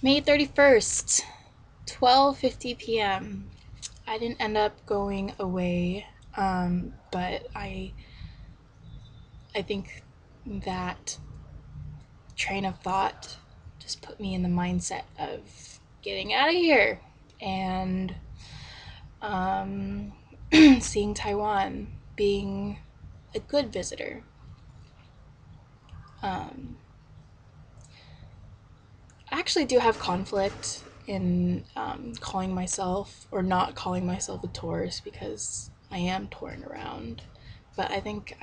May 31st, 12:50 p.m. I didn't end up going away, but I think that train of thought just put me in the mindset of getting out of here and um, seeing Taiwan, being a good visitor. Um, I actually do have conflict in calling myself or not calling myself a tourist because I am touring around. But I think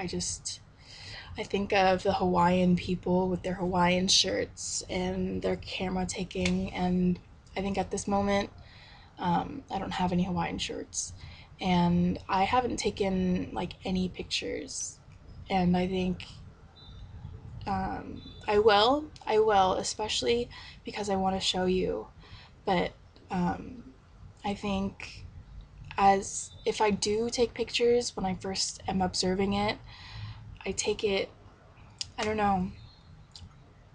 of the Hawaiian people with their Hawaiian shirts and their camera taking, and I think at this moment, I don't have any Hawaiian shirts, and I haven't taken like any pictures, and I think I will, especially because I want to show you. But um, I think as if I do take pictures when I first am observing it, I take it. I don't know.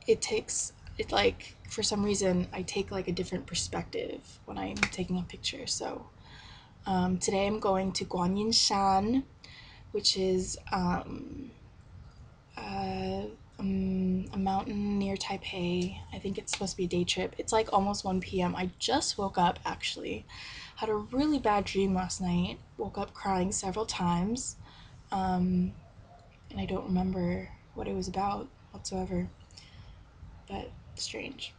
It takes it like for some reason I take like a different perspective when I'm taking a picture. So today I'm going to Guanyin Shan, which is uh, a mountain near Taipei. I think it's supposed to be a day trip. It's like almost 1 p.m. I just woke up actually. Had a really bad dream last night. Woke up crying several times. Um, and I don't remember what it was about whatsoever, but strange.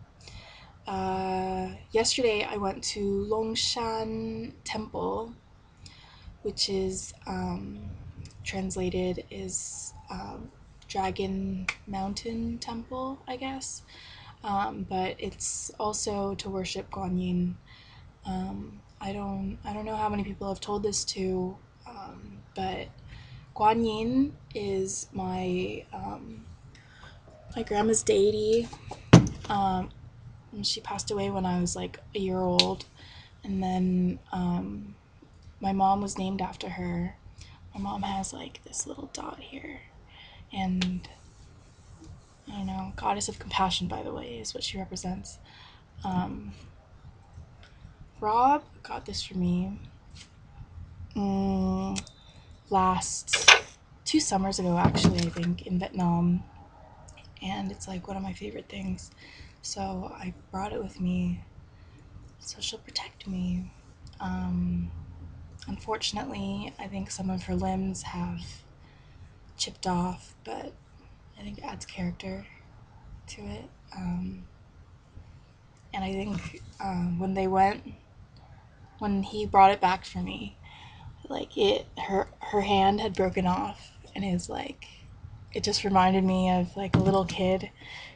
Yesterday I went to Longshan Temple, which is translated is Dragon Mountain Temple, I guess. But it's also to worship Guanyin. I don't know how many people have told this to, but Guanyin is my grandma's deity. Um, she passed away when I was like a year old, and then my mom was named after her. My mom has like this little dot here, and I don't know, goddess of compassion, by the way, is what she represents. Um, Rob got this for me mm, last 2 summers ago, actually, I think, in Vietnam, and it's like one of my favorite things. So I brought it with me, so she'll protect me. Um, Unfortunately, I think some of her limbs have chipped off, but I think it adds character to it. And I think when he brought it back for me, like her hand had broken off, and it just reminded me of like a little kid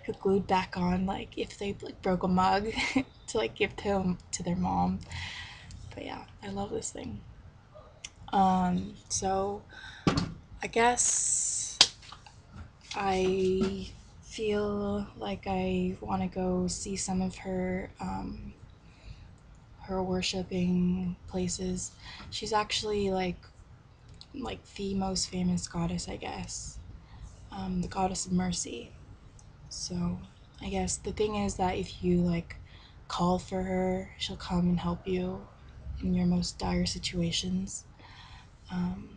who glued back on like if they like broke a mug to like give to their mom. But yeah, I love this thing. So I guess I feel like I want to go see some of her worshiping places. She's actually like the most famous goddess, I guess. The goddess of mercy. So I guess the thing is that if you like call for her, she'll come and help you in your most dire situations. Um,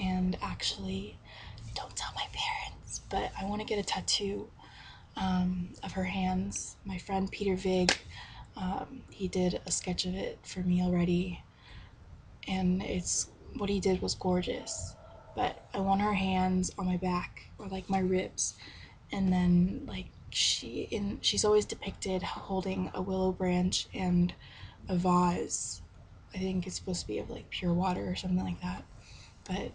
and actually, don't tell my parents, but I want to get a tattoo of her hands. My friend Peter Vig, he did a sketch of it for me already, and it's what he did was gorgeous. But I want her hands on my back or like my ribs, and then like she's always depicted holding a willow branch and a vase. I think it's supposed to be of like pure water or something like that. But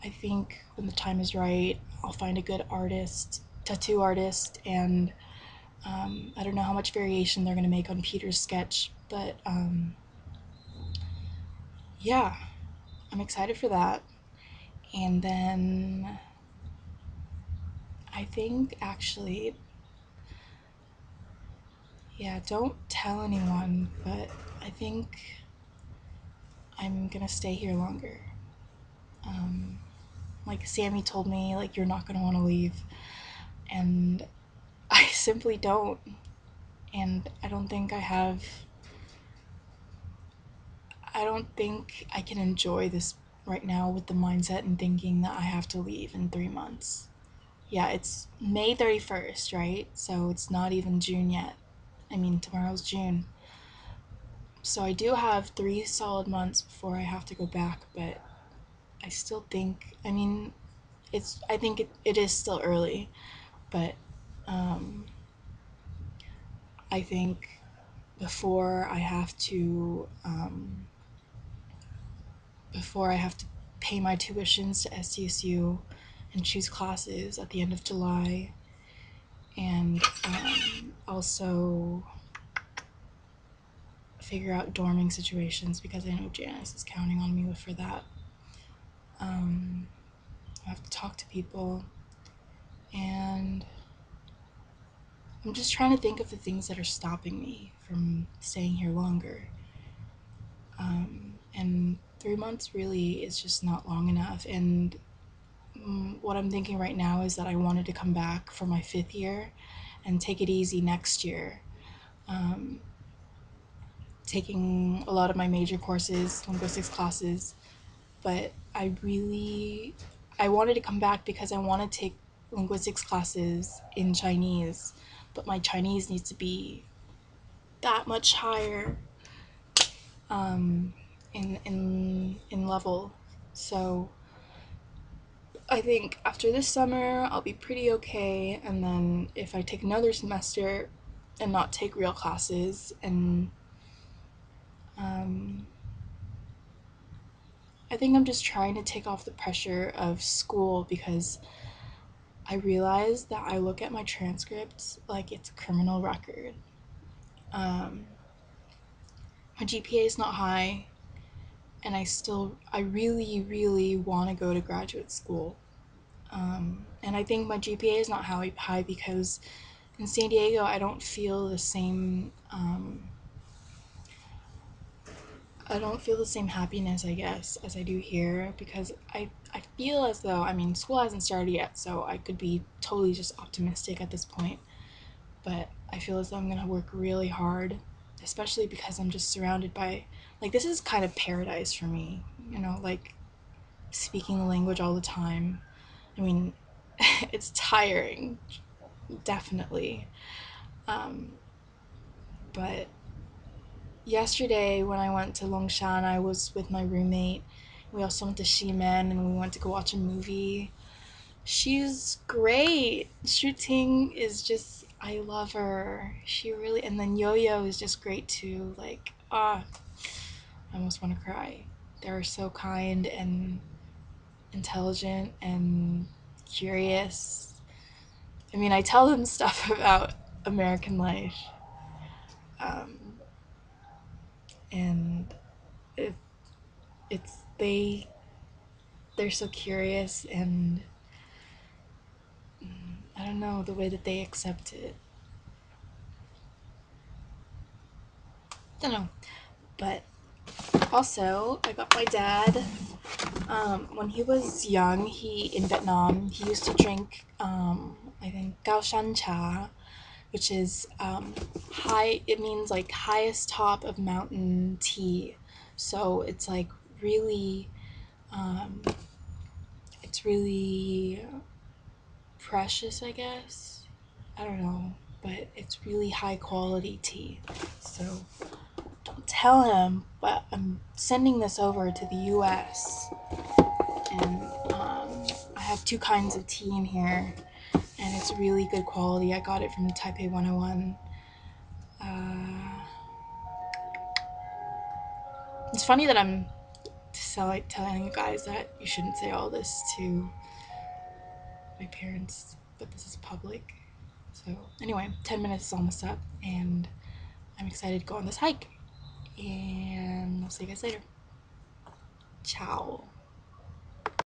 I think when the time is right, I'll find a good artist, tattoo artist, and I don't know how much variation they're gonna make on Peter's sketch, but yeah, I'm excited for that. And then I think actually, yeah, don't tell anyone, but I think I'm gonna stay here longer. Um, like Sammy told me, like you're not gonna want to leave, and I simply don't. And I don't think I can enjoy this right now with the mindset and thinking that I have to leave in 3 months. Yeah, it's May 31st, right? So it's not even June yet. I mean, tomorrow's June. So I do have 3 solid months before I have to go back, but I still think, I mean, I think it is still early, but um, I think before I have to, before I have to pay my tuitions to SDSU and choose classes at the end of July, and also figure out dorming situations because I know Janice is counting on me for that. I have to talk to people, and I'm just trying to think of the things that are stopping me from staying here longer. And 3 months really is just not long enough. And what I'm thinking right now is that I wanted to come back for my 5th year and take it easy next year. Taking a lot of my major courses, linguistics classes, but I wanted to come back because I want to take linguistics classes in Chinese, but my Chinese needs to be that much higher in level. So I think after this summer I'll be pretty okay, and then if I take another semester and not take real classes, and um, I think I'm just trying to take off the pressure of school because I realize that I look at my transcripts like it's a criminal record. Um, my GPA is not high, and I really, really want to go to graduate school. And I think my GPA is not high because in San Diego I don't feel the same. I don't feel the same happiness, I guess, as I do here, because I feel as though, I mean, school hasn't started yet, so I could be totally just optimistic at this point, but I feel as though I'm gonna work really hard, especially because I'm just surrounded by, like, this is kind of paradise for me, like, speaking the language all the time. I mean, it's tiring, definitely, um, but yesterday when I went to Longshan, I was with my roommate. We also went to Ximen and we went to go watch a movie. She's great. Shooting is just, I love her. She really, and then Yo-Yo is just great too. Like, I almost want to cry. They're so kind and intelligent and curious. I mean, I tell them stuff about American life. Um, and it, they're so curious, and I don't know, the way that they accept it. I don't know. But also, I got my dad. When he was young, in Vietnam, he used to drink, I think, Gao Shan Cha, which is high, it means like highest top of mountain tea. So it's like really, um, it's really precious, I guess. I don't know, but it's really high quality tea. So don't tell him, but I'm sending this over to the US. And I have 2 kinds of tea in here, and it's really good quality. I got it from Taipei 101. It's funny that I'm telling you guys that you shouldn't say all this to my parents, but this is public. So anyway, 10 minutes is almost up, and I'm excited to go on this hike. And I'll see you guys later. Ciao.